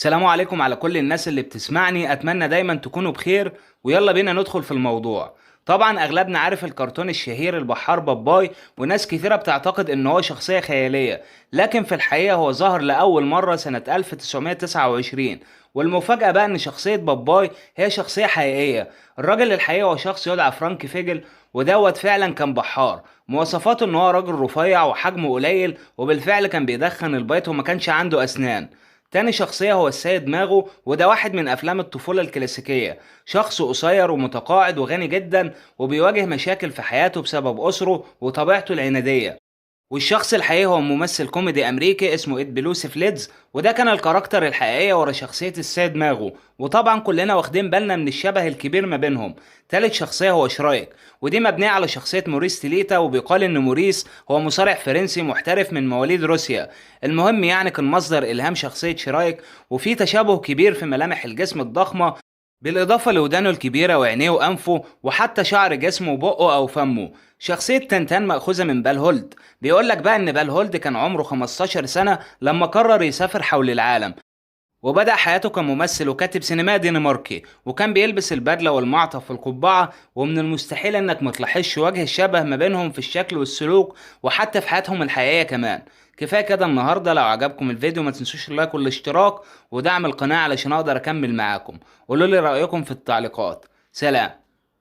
سلام عليكم على كل الناس اللي بتسمعني، اتمنى دايما تكونوا بخير. ويلا بينا ندخل في الموضوع. طبعا اغلبنا عارف الكرتون الشهير البحار باباي، وناس كثيرة بتعتقد ان هو شخصية خيالية، لكن في الحقيقة هو ظهر لأول مرة سنة 1929. والمفاجأة بقى ان شخصية باباي هي شخصية حقيقية. الراجل الحقيقي هو شخص يدعى فرانك فيجل، ودوت فعلا كان بحار. مواصفاته ان هو راجل رفيع وحجمه قليل، وبالفعل كان بيدخن البيض وما كانش عنده اسنان. تاني شخصية هو السيد ماغو، وده واحد من أفلام الطفولة الكلاسيكية. شخص قصير ومتقاعد وغني جدا، وبيواجه مشاكل في حياته بسبب أسره وطبيعته العنادية. والشخص الحقيقي هو ممثل كوميدي امريكي اسمه اد بلوسي فليدز، وده كان الكاركتر الحقيقيه ورا شخصيه السيد ماغو. وطبعا كلنا واخدين بالنا من الشبه الكبير ما بينهم. تالت شخصيه هو شرايك، ودي مبنيه على شخصيه موريس تيليتا، وبيقال ان موريس هو مصارع فرنسي محترف من مواليد روسيا. المهم يعني كان مصدر الهام شخصيه شرايك، وفي تشابه كبير في ملامح الجسم الضخمه، بالإضافة لودانه الكبيرة وعينيه وأنفه وحتى شعر جسمه وبقه أو فمه. شخصية تنتان مأخوذة من بالهولد. بيقولك بقى إن بالهولد كان عمره 15 سنة لما قرر يسافر حول العالم، وبدأ حياته كممثل وكاتب سينمائي دنماركي، وكان بيلبس البدلة والمعطف والقبعة. ومن المستحيل إنك متلاحظش وجه الشبه ما بينهم في الشكل والسلوك، وحتى في حياتهم الحقيقية كمان. كفاية كده النهاردة، لو عجبكم الفيديو ما تنسوش اللايك والاشتراك ودعم القناة علشان أقدر أكمل معاكم. قولوا لي رأيكم في التعليقات. سلام.